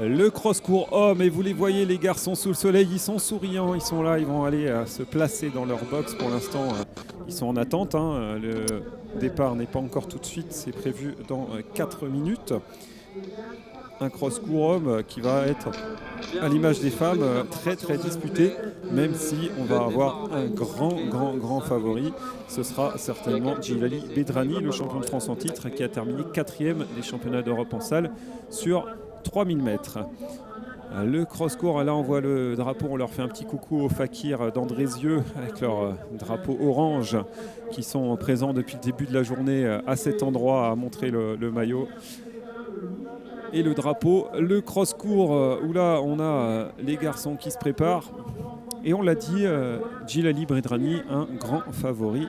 Le cross-court homme, et vous les voyez, les garçons sous le soleil, ils sont souriants, ils sont là, ils vont aller se placer dans leur box. Pour l'instant, ils sont en attente. Le départ n'est pas encore tout de suite, c'est prévu dans 4 minutes. Un cross-court homme qui va être, à l'image des femmes, très très disputé, même si on va avoir un grand favori. Ce sera certainement Djilali Bedrani, le champion de France en titre, qui a terminé 4e des championnats d'Europe en salle sur 3000 mètres. Le cross-court, là on voit le drapeau, on leur fait un petit coucou aux fakirs d'Andrézieux avec leur drapeau orange qui sont présents depuis le début de la journée à cet endroit à montrer le maillot. Et le drapeau, le cross-court où là on a les garçons qui se préparent. Et on l'a dit, Djilali Bedrani, un grand favori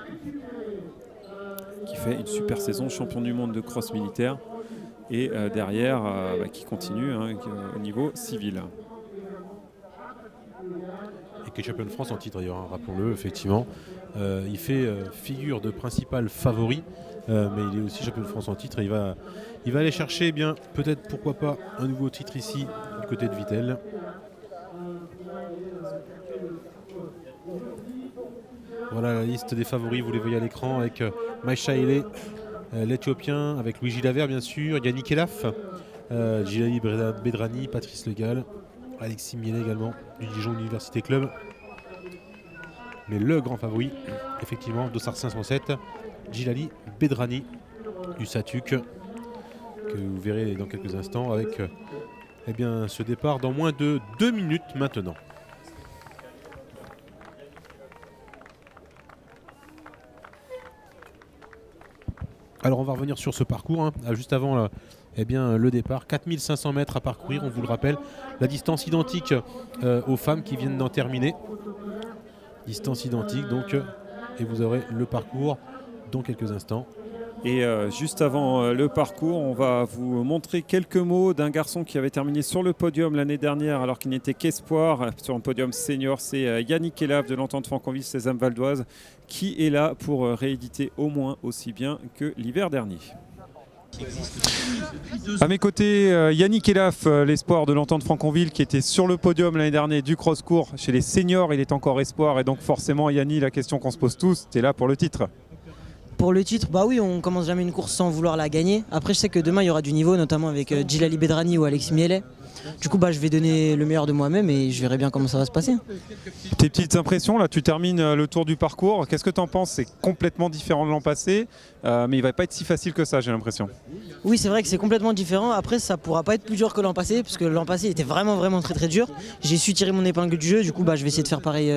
qui fait une super saison, champion du monde de cross militaire. Et derrière, qui continue au niveau civil. Et qui est champion de France en titre d'ailleurs, rappelons-le, effectivement. Il fait figure de principal favori, mais il est aussi champion de France en titre. Et il va aller chercher, peut-être, pourquoi pas, un nouveau titre ici, du côté de Vittel. Voilà la liste des favoris, vous les voyez à l'écran, avec Maïcha Ele, l'Éthiopien, avec Luigi Lavert bien sûr, Yannick Elaf, Djilali Bedrani, Patrice Legal, Alexis Miele également du Dijon Université Club. Mais le grand favori, effectivement, Dossard 507, Djilali Bedrani du Satuc, que vous verrez dans quelques instants avec ce départ dans moins de 2 minutes maintenant. Alors on va revenir sur ce parcours, juste avant le départ. 4500 mètres à parcourir, on vous le rappelle. La distance identique aux femmes qui viennent d'en terminer. Distance identique donc, et vous aurez le parcours dans quelques instants. Et juste avant le parcours, on va vous montrer quelques mots d'un garçon qui avait terminé sur le podium l'année dernière alors qu'il n'était qu'espoir. Sur un podium senior, c'est Yannick Elaf de l'Entente Franconville Sésame Val d'Oise qui est là pour rééditer au moins aussi bien que l'hiver dernier. À mes côtés, Yannick Elaf, l'espoir de l'Entente Franconville qui était sur le podium l'année dernière du cross-court. Chez les seniors, il est encore espoir et donc forcément, Yannick, la question qu'on se pose tous, tu es là pour le titre. Pour le titre, bah oui, on commence jamais une course sans vouloir la gagner. Après, je sais que demain, il y aura du niveau, notamment avec Djilali Bedrani ou Alexis Miele. Du coup, je vais donner le meilleur de moi-même et je verrai bien comment ça va se passer. Tes petites impressions, là, tu termines le tour du parcours. Qu'est-ce que tu en penses? C'est complètement différent de l'an passé, mais il va pas être si facile que ça, j'ai l'impression. Oui, c'est vrai que c'est complètement différent. Après, ça pourra pas être plus dur que l'an passé, parce que l'an passé, il était vraiment très dur. J'ai su tirer mon épingle du jeu. Du coup, je vais essayer de faire pareil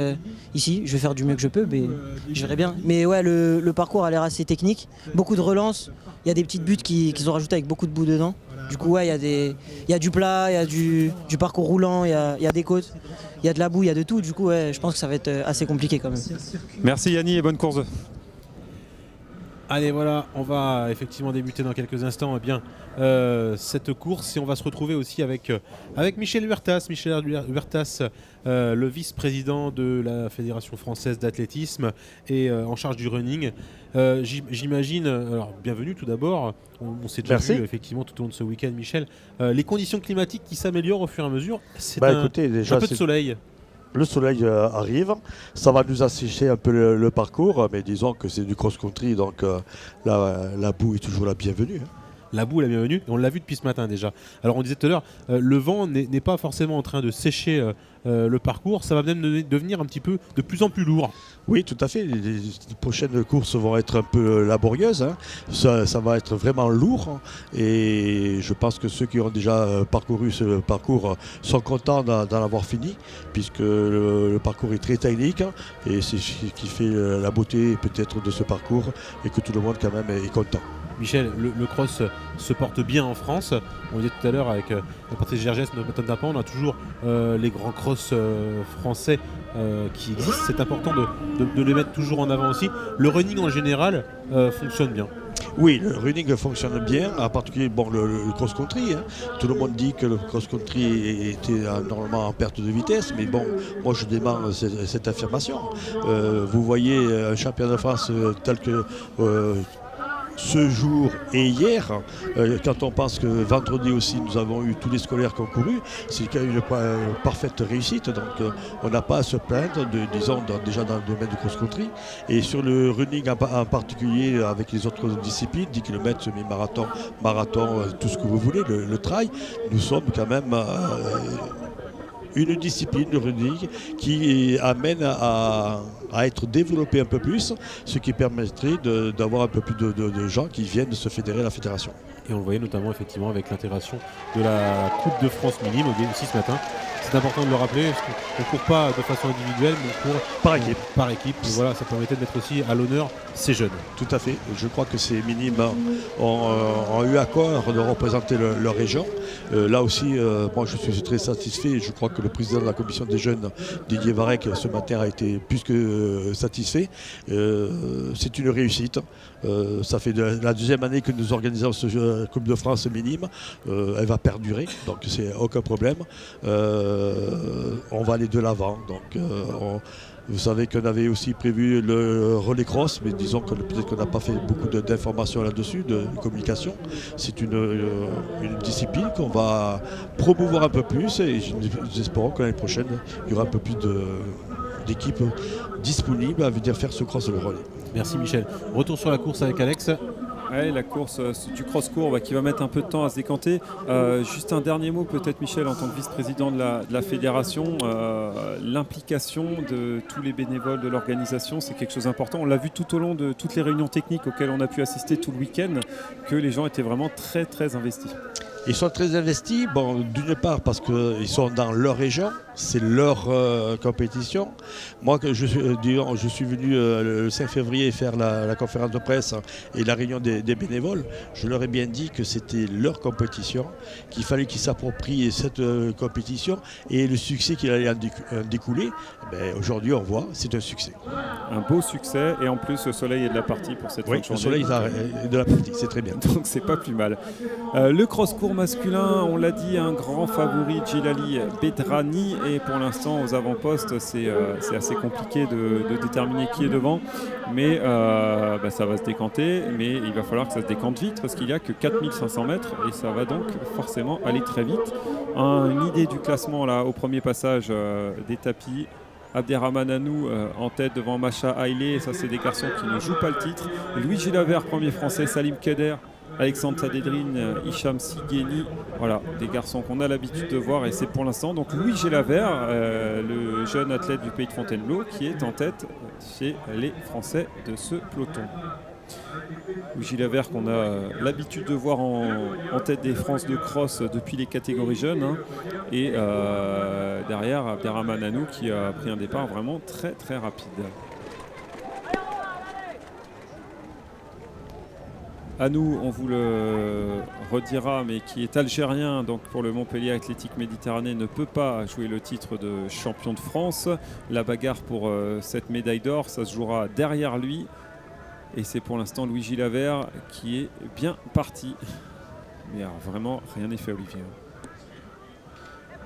ici. Je vais faire du mieux que je peux, mais je verrai bien. Mais ouais, le parcours a l'air assez technique. Beaucoup de relances. Il y a des petites buttes qu'ils ont rajoutées avec beaucoup de boue dedans. Du coup, ouais, il y a du plat, il y a du parcours roulant, il y a des côtes, il y a de la boue, il y a de tout. Du coup, ouais, je pense que ça va être assez compliqué quand même. Merci Yannick et bonne course. Allez, voilà, on va effectivement débuter dans quelques instants cette course et on va se retrouver aussi avec Michel Huertas. Michel Huertas, le vice-président de la Fédération française d'athlétisme et en charge du running. J'imagine, alors bienvenue tout d'abord, on s'est déjà vu effectivement tout au long de ce week-end, Michel. Les conditions climatiques qui s'améliorent au fur et à mesure, c'est écoutez, déjà, un peu de soleil. Le soleil arrive, ça va nous assécher un peu le parcours, mais disons que c'est du cross-country, donc la boue est toujours la bienvenue. La boue est la bienvenue, et on l'a vu depuis ce matin déjà. Alors on disait tout à l'heure, le vent n'est pas forcément en train de sécher le parcours, ça va même devenir un petit peu de plus en plus lourd. Oui, tout à fait. Les prochaines courses vont être un peu laborieuses. Ça va être vraiment lourd. Et je pense que ceux qui ont déjà parcouru ce parcours sont contents d'en avoir fini, puisque le parcours est très technique. Et c'est ce qui fait la beauté peut-être de ce parcours et que tout le monde quand même est content. Michel, le cross se porte bien en France. On disait tout à l'heure avec Patrice Gergès, notre méthode d'apprend, on a toujours les grands cross français qui existent. C'est important de les mettre toujours en avant aussi. Le running en général fonctionne bien. Oui, le running fonctionne bien, en particulier le cross-country. Tout le monde dit que le cross-country était normalement en perte de vitesse, mais bon, moi je dément cette affirmation. Vous voyez un championnat de France tel que ce jour et hier, quand on pense que vendredi aussi nous avons eu tous les scolaires qui ont couru, c'est quand même une parfaite réussite. Donc on n'a pas à se plaindre, déjà dans le domaine du cross-country. Et sur le running en particulier avec les autres disciplines, 10 km, semi-marathon, marathon, tout ce que vous voulez, le trail, nous sommes quand même une discipline de running qui amène à être développée un peu plus, ce qui permettrait d'avoir un peu plus de gens qui viennent se fédérer à la fédération. Et on le voyait notamment effectivement avec l'intégration de la Coupe de France minime aussi ce matin. C'est important de le rappeler, parce qu'on ne court pas de façon individuelle, mais on court par équipe. Et voilà, ça permettait de mettre aussi à l'honneur ces jeunes. Tout à fait. Je crois que ces minimes ont eu à cœur de représenter leur région. Là aussi, moi je suis très satisfait. Je crois que le président de la commission des jeunes, Didier Varec, ce matin a été plus que satisfait. C'est une réussite. Ça fait la deuxième année que nous organisons ce Coupe de France minime. Elle va perdurer, donc c'est aucun problème. On va aller de l'avant. Donc, vous savez qu'on avait aussi prévu le relais cross, mais disons que peut-être qu'on n'a pas fait beaucoup d'informations là-dessus, de communication. C'est une discipline qu'on va promouvoir un peu plus et nous espérons que l'année prochaine, il y aura un peu plus d'équipes disponibles à venir faire ce cross de relais. Merci Michel. Retour sur la course avec Alex. Ouais, la course du cross-court qui va mettre un peu de temps à se décanter. Juste un dernier mot peut-être Michel, en tant que vice-président de la fédération, l'implication de tous les bénévoles de l'organisation, c'est quelque chose d'important. On l'a vu tout au long de toutes les réunions techniques auxquelles on a pu assister tout le week-end, que les gens étaient vraiment très très investis. Ils sont très investis, d'une part parce qu'ils sont dans leur région, c'est leur compétition. Moi, je suis venu le 5 février faire la conférence de presse et la réunion des bénévoles. Je leur ai bien dit que c'était leur compétition, qu'il fallait qu'ils s'approprient cette compétition et le succès qu'il allait en découler. Aujourd'hui, on voit, c'est un succès. Un beau succès et en plus, le soleil est de la partie pour cette fin de journée. Le soleil est de la partie, c'est très bien. Donc, c'est pas plus mal. Le cross-court masculin, on l'a dit, un grand favori, Djilali Bedrani, et pour l'instant aux avant-postes c'est assez compliqué de déterminer qui est devant, mais ça va se décanter, mais il va falloir que ça se décante vite parce qu'il n'y a que 4500 mètres et ça va donc forcément aller très vite. Une idée du classement là au premier passage des tapis. Abderrahmane Anou en tête devant Macha Haïlé, et ça c'est des garçons qui ne jouent pas le titre. Luigi Lavert, premier français, Salim Keder, Alexandre Sadedrine, Hicham Sigeni, voilà, des garçons qu'on a l'habitude de voir et c'est pour l'instant donc Louis Gélavert, le jeune athlète du pays de Fontainebleau qui est en tête chez les Français de ce peloton. Louis Gélavert qu'on a l'habitude de voir en tête des France de cross depuis les catégories jeunes et derrière Abderrahmane Anou qui a pris un départ vraiment très très rapide. Anou, on vous le redira, mais qui est algérien, donc pour le Montpellier Athlétique Méditerranée, ne peut pas jouer le titre de champion de France. La bagarre pour cette médaille d'or, ça se jouera derrière lui. Et c'est pour l'instant Luigi Lavert qui est bien parti. Mais alors, vraiment, rien n'est fait, Olivier.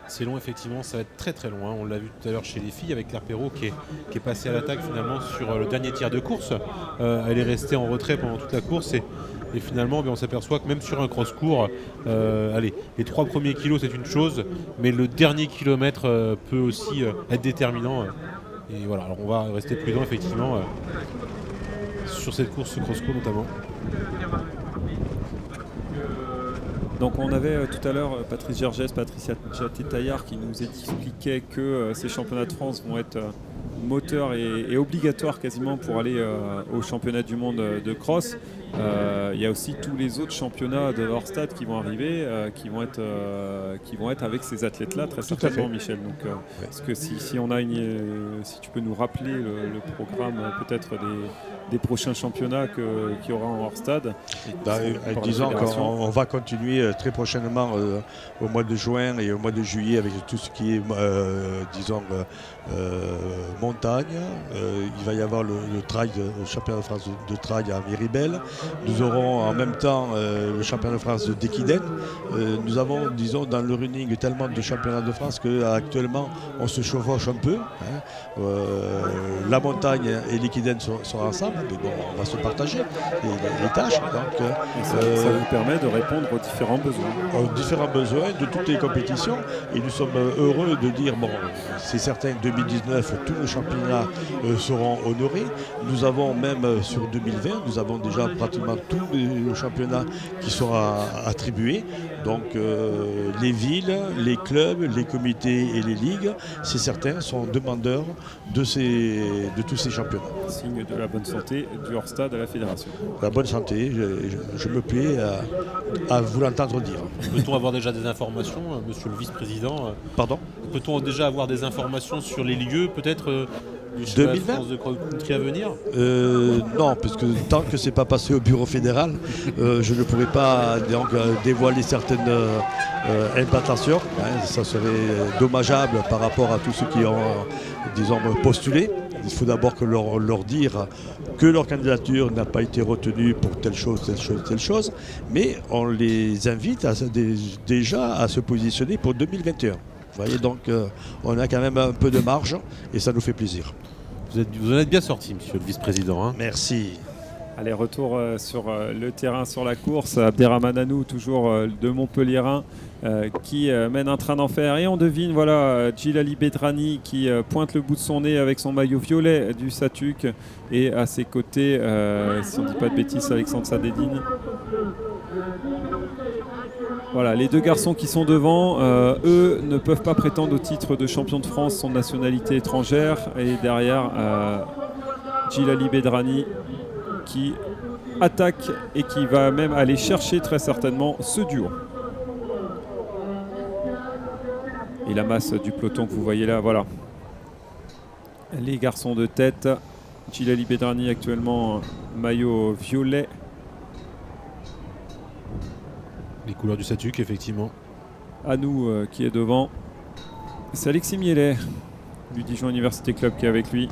C'est long, effectivement, ça va être très très long. On l'a vu tout à l'heure chez les filles avec Claire Perrault qui est passée à l'attaque finalement sur le dernier tir de course. Elle est restée en retrait pendant toute la course et finalement on s'aperçoit que même sur un cross-court, les 3 premiers kilos c'est une chose, mais le dernier kilomètre peut aussi être déterminant. Et voilà, alors on va rester prudent effectivement sur cette course cross-court notamment. Donc on avait tout à l'heure Patrice Gergès, Patricia Taillard qui nous expliquait que ces championnats de France vont être moteurs et obligatoires quasiment pour aller au championnat du monde de cross. Il y a aussi tous les autres championnats de hors stade qui vont arriver, qui vont être avec ces athlètes-là très certainement, Michel. Donc, est-ce que si on a si tu peux nous rappeler le programme peut-être des prochains championnats qu'il y aura en hors stade. Disons qu'on va continuer très prochainement au mois de juin et au mois de juillet avec tout ce qui est montagne. Il va y avoir le championnat de France de trail à Méribel. Nous aurons en même temps le championnat de France d'Equidène. Nous avons, disons, dans le running tellement de championnats de France qu'actuellement on se chevauche un peu. La montagne et l'Equidène sont ensemble, mais bon, on va se partager les tâches. Donc, ça vous permet de répondre aux différents besoins. De toutes les compétitions. Et nous sommes heureux de dire, bon, c'est certain, 2019, tous nos championnats seront honorés. Nous avons même sur 2020, nous avons déjà pratiquement tous les championnats qui seront attribués. Donc les villes, les clubs, les comités et les ligues, c'est certain, sont demandeurs de tous ces championnats. Signe de la bonne santé du hors-stade à la fédération. La bonne santé, je me plais à vous l'entendre dire. Peut-on avoir déjà des informations, monsieur le vice-président? Pardon? Peut-on déjà avoir des informations sur les lieux, peut-être du 2020 France de cross-country à venir? Non, parce que tant que c'est pas passé au bureau fédéral, je ne pourrais pas donc, dévoiler certaines implantations. Ça serait dommageable par rapport à tous ceux qui ont, disons, postulé. Il faut d'abord leur dire que leur candidature n'a pas été retenue pour telle chose. Mais on les invite déjà à se positionner pour 2021. Vous voyez, donc on a quand même un peu de marge et ça nous fait plaisir. Vous en êtes bien sorti, monsieur le vice-président. Hein. Merci. Allez, retour sur le terrain, sur la course. Abderrahmane Anou, toujours de Montpellierin, qui mène un train d'enfer. Et on devine, voilà, Djilali Bedrani qui pointe le bout de son nez avec son maillot violet du Satuc. Et à ses côtés, si on ne dit pas de bêtises, Alexandre Sadedine. Voilà, les deux garçons qui sont devant, eux ne peuvent pas prétendre au titre de champion de France, sont de nationalité étrangère. Et derrière, Djilali Bedrani qui attaque et qui va même aller chercher très certainement ce duo. Et la masse du peloton que vous voyez là, voilà. Les garçons de tête. Djilali Bedrani actuellement maillot violet. Les couleurs du Satuc, effectivement. Anou qui est devant. C'est Alexis Mielet du Dijon Université Club qui est avec lui.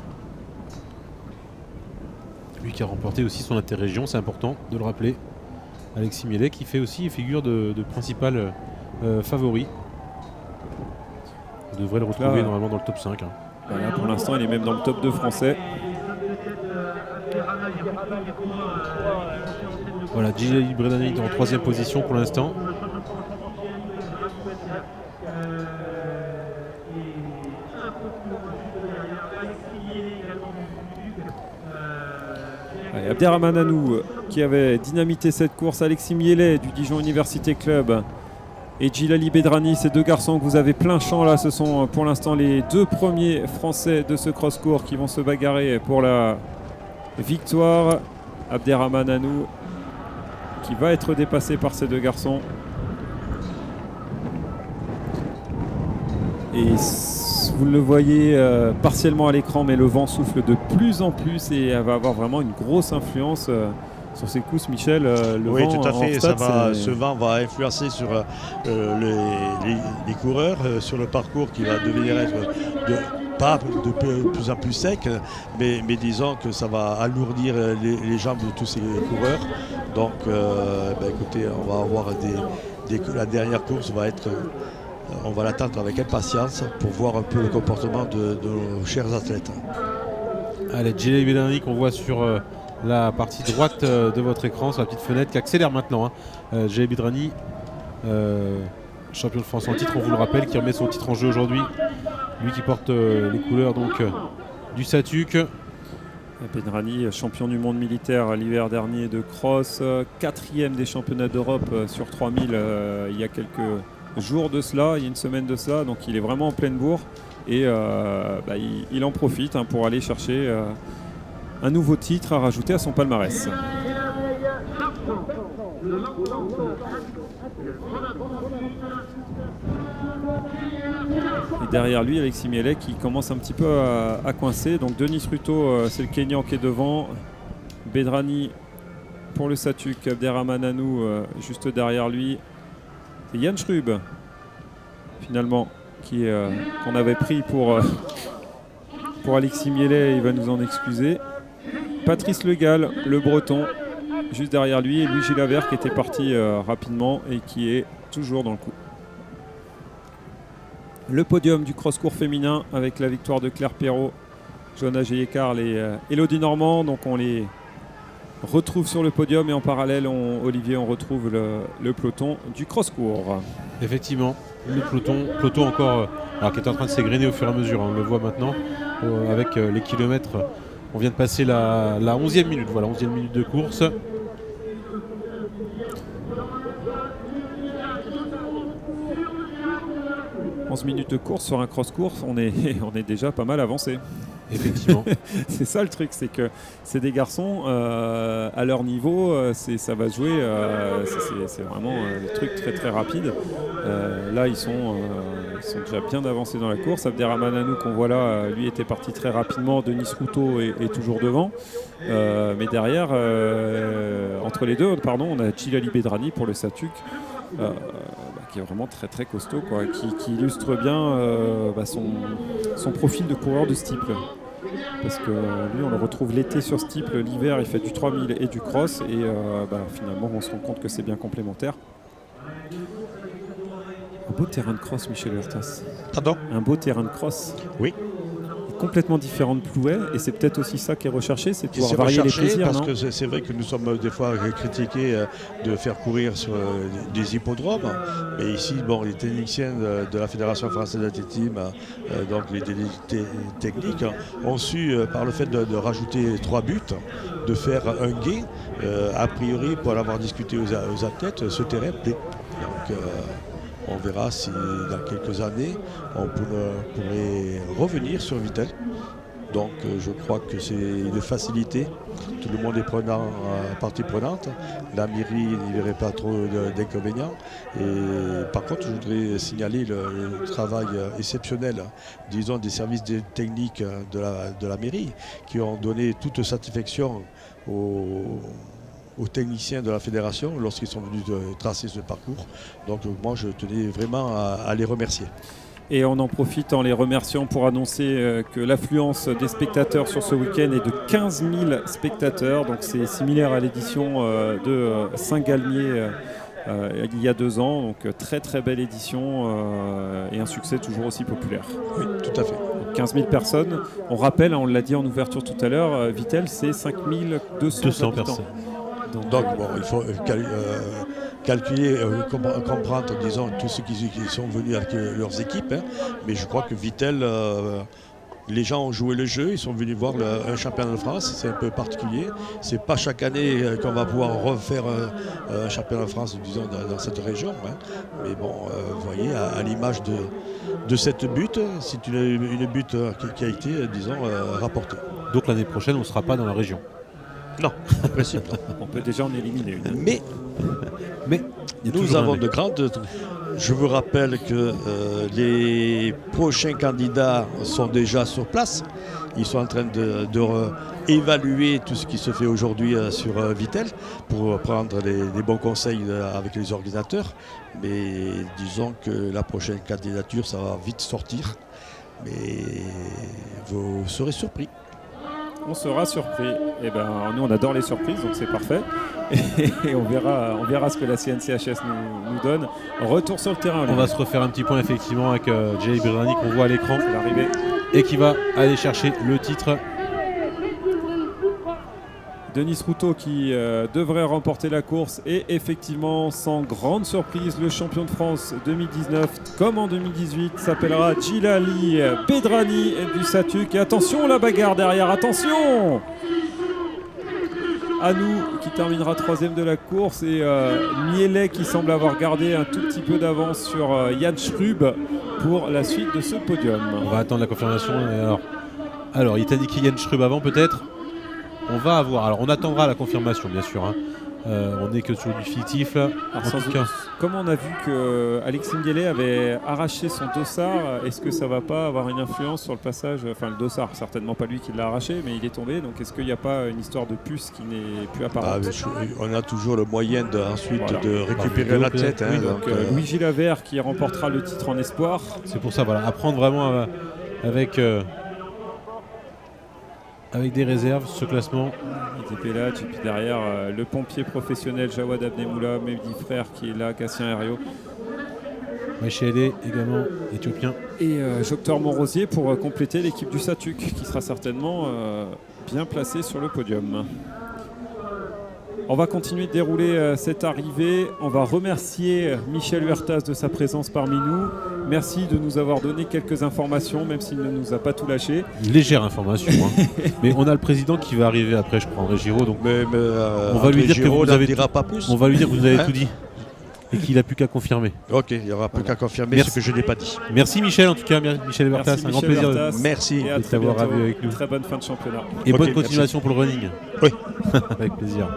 Lui qui a remporté aussi son interrégion, c'est important de le rappeler. Alexis Mielet qui fait aussi figure de principal favori. On devrait le retrouver normalement dans le top 5. Hein. Voilà, pour l'instant, il est même dans le top 2 français. Voilà, Djilali Bedrani en 3e position pour l'instant. Abderrahmane Anou qui avait dynamité cette course, Alexis Mielet du Dijon Université Club et Djilali Bedrani, ces deux garçons que vous avez plein champ là, ce sont pour l'instant les deux premiers français de ce cross-court qui vont se bagarrer pour la victoire. Abderrahmane Anou qui va être dépassé par ces deux garçons. Et vous le voyez partiellement à l'écran, mais le vent souffle de plus en plus et elle va avoir vraiment une grosse influence sur ces courses, Michel. Oui, vent tout à fait. stade, Ce vent va influencer sur les coureurs, sur le parcours qui va devenir être pas de plus en plus sec, mais disons que ça va alourdir les jambes de tous ces coureurs. Donc, écoutez, on va avoir la dernière course va être... On va l'attendre avec impatience pour voir un peu le comportement de nos chers athlètes. Allez, Djilali Bedrani qu'on voit sur la partie droite de votre écran, sur la petite fenêtre qui accélère maintenant. Hein. Djilali Bedrani, champion de France en titre, on vous le rappelle, qui remet son titre en jeu aujourd'hui. Lui qui porte les couleurs donc, du Satuc. Bedrani, champion du monde militaire l'hiver dernier de cross, 4e des championnats d'Europe sur 3000 il y a quelques jours de cela, il y a une semaine de cela, donc il est vraiment en pleine bourre et il en profite pour aller chercher un nouveau titre à rajouter à son palmarès. Et derrière lui, Alexis Mielet qui commence un petit peu à coincer. Donc Denis Ruto, c'est le Kenyan qui est devant. Bedrani pour le Satuc, Abderrahmane Anou juste derrière lui. Et Yann Schrub, finalement, qu'on avait pris pour pour Alexis Mielet, il va nous en excuser. Patrice Le Gall, le breton, juste derrière lui, et Luigi Lavert qui était parti rapidement et qui est toujours dans le coup. Le podium du cross-court féminin avec la victoire de Claire Perrault, Johanna Geillet-Carl et Elodie Normand. Donc on les retrouve sur le podium et en parallèle, Olivier, on retrouve le peloton du cross-court. Effectivement, le peloton encore alors, qui est en train de s'égrener au fur et à mesure. On le voit maintenant avec les kilomètres. On vient de passer la 11e minute. Voilà, 11e minute de course. 11 minutes de course sur un cross-course, on est déjà pas mal avancé. Effectivement. C'est ça le truc, c'est que c'est des garçons à leur niveau, ça va jouer, c'est vraiment des trucs très très rapides. Là ils sont déjà bien avancés dans la course. Abderrahmane qu'on voit là, lui était parti très rapidement. Denis Routot est toujours devant, mais derrière, entre les deux, on a Djilali Bedrani pour le Satuc. Qui est vraiment très très costaud, quoi, qui illustre bien son profil de coureur de ce type. Parce que lui, on le retrouve l'été sur ce type, l'hiver il fait du 3000 et du cross, et finalement on se rend compte que c'est bien complémentaire. Un beau terrain de cross, Michel Huertas. Pardon ? Un beau terrain de cross. Oui. Complètement différent de Plouet, et c'est peut-être aussi ça qui est recherché, c'est de pouvoir C'est varier les recherché plaisirs. parce non que c'est vrai que nous sommes des fois critiqués de faire courir sur des hippodromes, mais ici, les techniciens de la Fédération française d'athlétisme, donc les délégués techniques, ont su, par le fait de rajouter 3 buts, de faire un gain. A priori, pour l'avoir discuté aux athlètes, ce terrain plaît. Donc, on verra si dans quelques années, on pourrait revenir sur Vittel. Donc je crois que c'est une facilité. Tout le monde est partie prenante. La mairie n'y verrait pas trop d'inconvénients. Et par contre, je voudrais signaler le travail exceptionnel, disons, des services techniques de la mairie qui ont donné toute satisfaction aux techniciens de la fédération lorsqu'ils sont venus tracer ce parcours. Donc moi je tenais vraiment à les remercier. Et on en profite en les remerciant pour annoncer que l'affluence des spectateurs sur ce week-end est de 15 000 spectateurs. Donc c'est similaire à l'édition de Saint-Galmier il y a 2 ans. Donc très très belle édition et un succès toujours aussi populaire. Oui, tout à fait. Donc, 15 000 personnes. On rappelle, on l'a dit en ouverture tout à l'heure, Vittel c'est 5 200 personnes. Donc il faut calculer, comprendre, disons, tous ceux qui sont venus avec leurs équipes. Mais je crois que Vittel, les gens ont joué le jeu, ils sont venus voir un championnat de France. C'est un peu particulier. C'est pas chaque année qu'on va pouvoir refaire un championnat de France, disons, dans cette région. Mais bon, vous voyez, à l'image de cette butte, c'est une butte qui a été, disons, rapportée. Donc l'année prochaine, on ne sera pas dans la région. Non, en principe. On peut déjà en éliminer une. Mais nous avons de grandes. Je vous rappelle que les prochains candidats sont déjà sur place. Ils sont en train de évaluer tout ce qui se fait aujourd'hui sur Vittel pour prendre les bons conseils avec les organisateurs. Mais disons que la prochaine candidature, ça va vite sortir. Mais vous serez surpris. On sera surpris. Et nous on adore les surprises, donc c'est parfait. Et on verra ce que la CNCHS nous donne. Retour sur le terrain. On va se refaire un petit point effectivement avec Djilali Bedrani qu'on voit à l'écran. C'est l'arrivée. Et qui va aller chercher le titre. Denis Routot qui devrait remporter la course et effectivement, sans grande surprise, le champion de France 2019, comme en 2018, s'appellera Djilali Bedrani du Satuc. Et attention la bagarre derrière, attention! Anou qui terminera 3e de la course et Mielet qui semble avoir gardé un tout petit peu d'avance sur Jan Schrub pour la suite de ce podium. On va attendre la confirmation. Alors il est indiqué Jan Schrub avant peut-être. On va avoir. Alors on attendra la confirmation bien sûr. On n'est que sur du fictif là. Comme on a vu que Alexis Mielet avait arraché son dossard, est-ce que ça va pas avoir une influence sur le passage? Enfin le dossard, certainement pas lui qui l'a arraché, mais il est tombé. Donc est-ce qu'il n'y a pas une histoire de puce qui n'est plus apparente? On a toujours le moyen de récupérer la tête. Oui, donc Luigi Lavert qui remportera le titre en espoir. C'est pour ça, voilà, apprendre vraiment avec avec des réserves, ce classement. ITP là, et puis derrière le pompier professionnel Jawad Abdemoula, Mehdi Frère qui est là, Cassien Herriot. Maïchaélé également, éthiopien. Et Joctor Monrosier pour compléter l'équipe du SATUC qui sera certainement bien placée sur le podium. On va continuer de dérouler cette arrivée. On va remercier Michel Huertas de sa présence parmi nous. Merci de nous avoir donné quelques informations, même s'il ne nous a pas tout lâché. Une légère information. Mais on a le président qui va arriver après, je crois, André Giraud. Donc on va lui dire que vous avez dira pas plus. On va lui dire que vous avez tout dit. Et qu'il n'a plus qu'à confirmer. Ok, il n'y aura plus qu'à confirmer ce que je n'ai pas dit. Merci Michel, en tout cas, Michel Huertas, un grand plaisir de t'avoir avec nous. Très bonne fin de championnat. Et bonne continuation pour le running. Oui. Avec plaisir.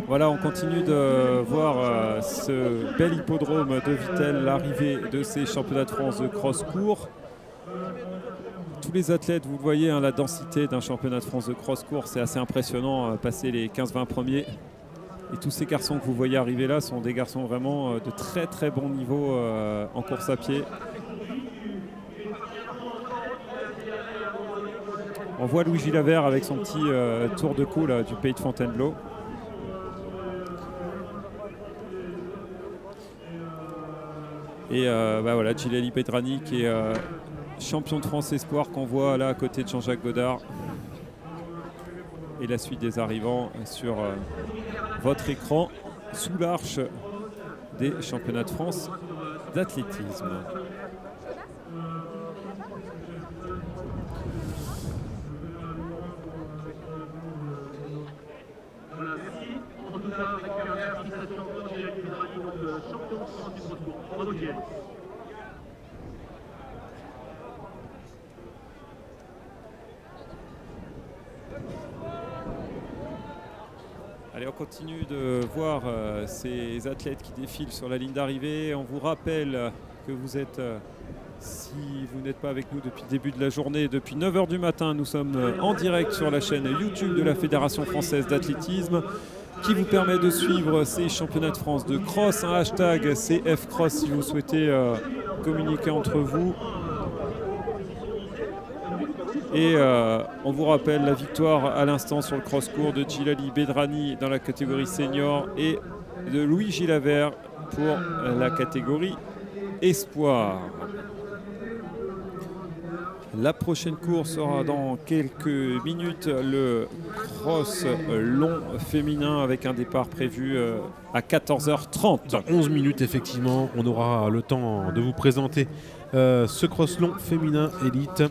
Voilà, on continue de voir ce bel hippodrome de Vittel, l'arrivée de ces championnats de France de cross-court. Tous les athlètes, vous voyez, la densité d'un championnat de France de cross-court, c'est assez impressionnant, passer les 15-20 premiers. Et tous ces garçons que vous voyez arriver là sont des garçons vraiment de très très bon niveau en course à pied. On voit Louis Gilavert avec son petit tour de cou là, du pays de Fontainebleau. Et voilà, Djilali Bedrani qui est champion de France Espoir qu'on voit là à côté de Jean-Jacques Godard. Et la suite des arrivants sur votre écran sous l'arche des championnats de France d'athlétisme. Allez, on continue de voir ces athlètes qui défilent sur la ligne d'arrivée. On vous rappelle que vous êtes, si vous n'êtes pas avec nous depuis le début de la journée, depuis 9h du matin, nous sommes en direct sur la chaîne YouTube de la Fédération française d'athlétisme qui vous permet de suivre ces championnats de France de cross. Un hashtag CFCross si vous souhaitez communiquer entre vous. Et on vous rappelle la victoire à l'instant sur le cross-court de Djilali Bedrani dans la catégorie senior et de Louis Gilavert pour la catégorie espoir. La prochaine course sera dans quelques minutes, le cross long féminin avec un départ prévu à 14h30. Dans 11 minutes, effectivement, on aura le temps de vous présenter ce cross long féminin élite.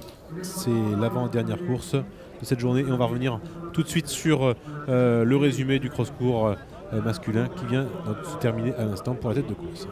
C'est l'avant-dernière course de cette journée et on va revenir tout de suite sur le résumé du cross-court masculin qui vient de se terminer à l'instant pour la tête de course.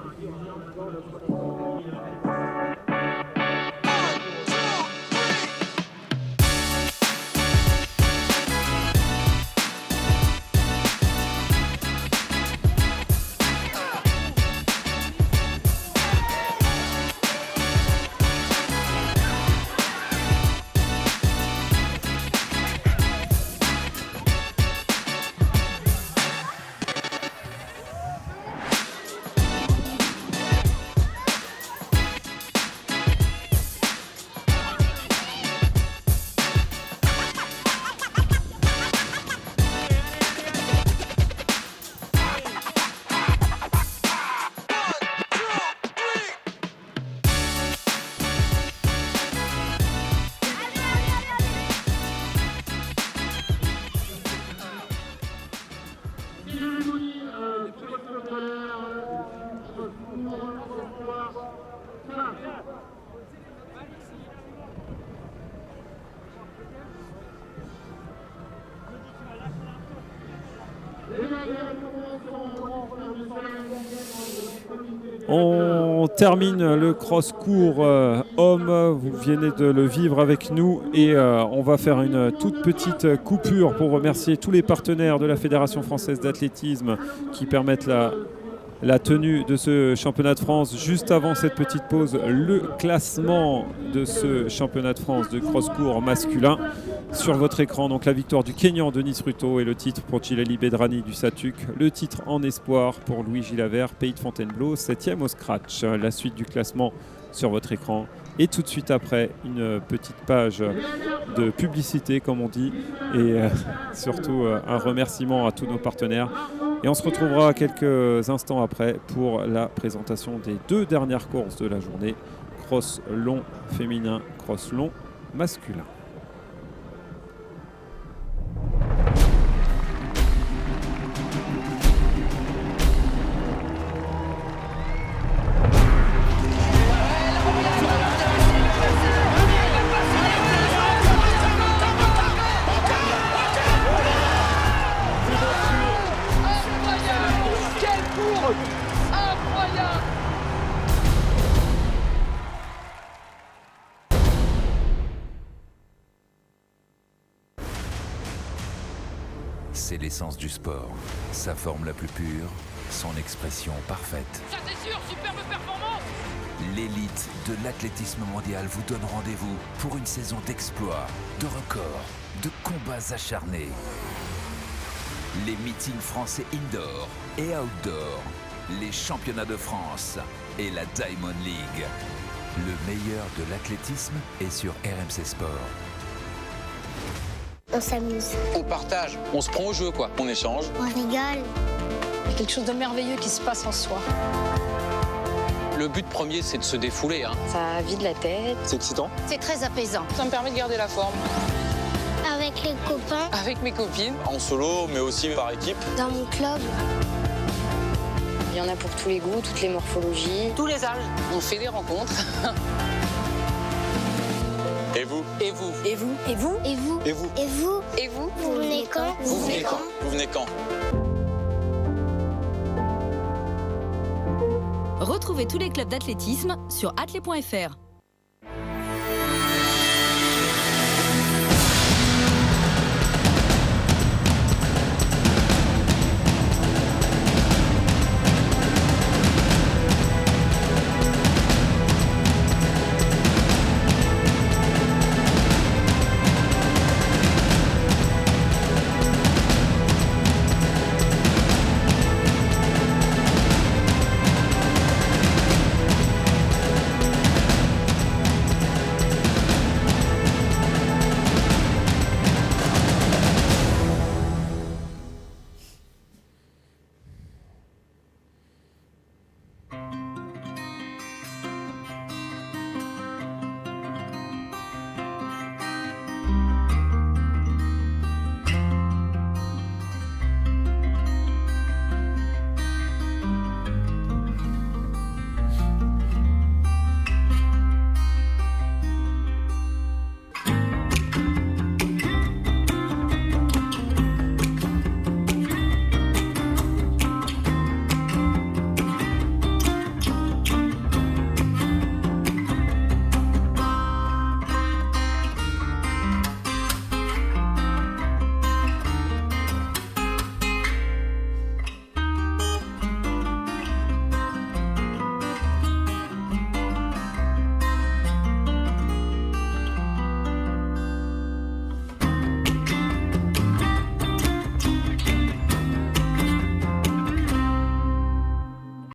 On termine le cross-court homme, vous venez de le vivre avec nous et on va faire une toute petite coupure pour remercier tous les partenaires de la Fédération française d'athlétisme qui permettent la tenue de ce championnat de France. Juste avant cette petite pause, le classement de ce championnat de France de cross-court masculin sur votre écran. Donc la victoire du Kenyan Denis Ruto et le titre pour Djilali Bedrani du SATUC. Le titre en espoir pour Louis Gilavert, pays de Fontainebleau, 7e au scratch. La suite du classement sur votre écran Et tout de suite après, une petite page de publicité, comme on dit, et surtout un remerciement à tous nos partenaires. Et on se retrouvera quelques instants après pour la présentation des 2 dernières courses de la journée, cross long féminin, cross long masculin. C'est l'essence du sport, sa forme la plus pure, son expression parfaite. Ça c'est sûr, superbe performance! L'élite de l'athlétisme mondial vous donne rendez-vous pour une saison d'exploits, de records, de combats acharnés. Les meetings français indoor et outdoor, les championnats de France et la Diamond League. Le meilleur de l'athlétisme est sur RMC Sport. On s'amuse. On partage, on se prend au jeu quoi, on échange. On rigole. Il y a quelque chose de merveilleux qui se passe en soi. Le but premier c'est de se défouler. Ça vide la tête. C'est excitant. C'est très apaisant. Ça me permet de garder la forme. Avec les copains. Avec mes copines. En solo mais aussi par équipe. Dans mon club. Il y en a pour tous les goûts, toutes les morphologies. Tous les âges. On fait des rencontres. Et vous? Et vous? Et vous? Et vous? Et vous? Et vous? Et vous? Et vous? Vous venez quand? Vous venez quand? Vous venez quand? Retrouvez tous les clubs d'athlétisme sur athlé.fr.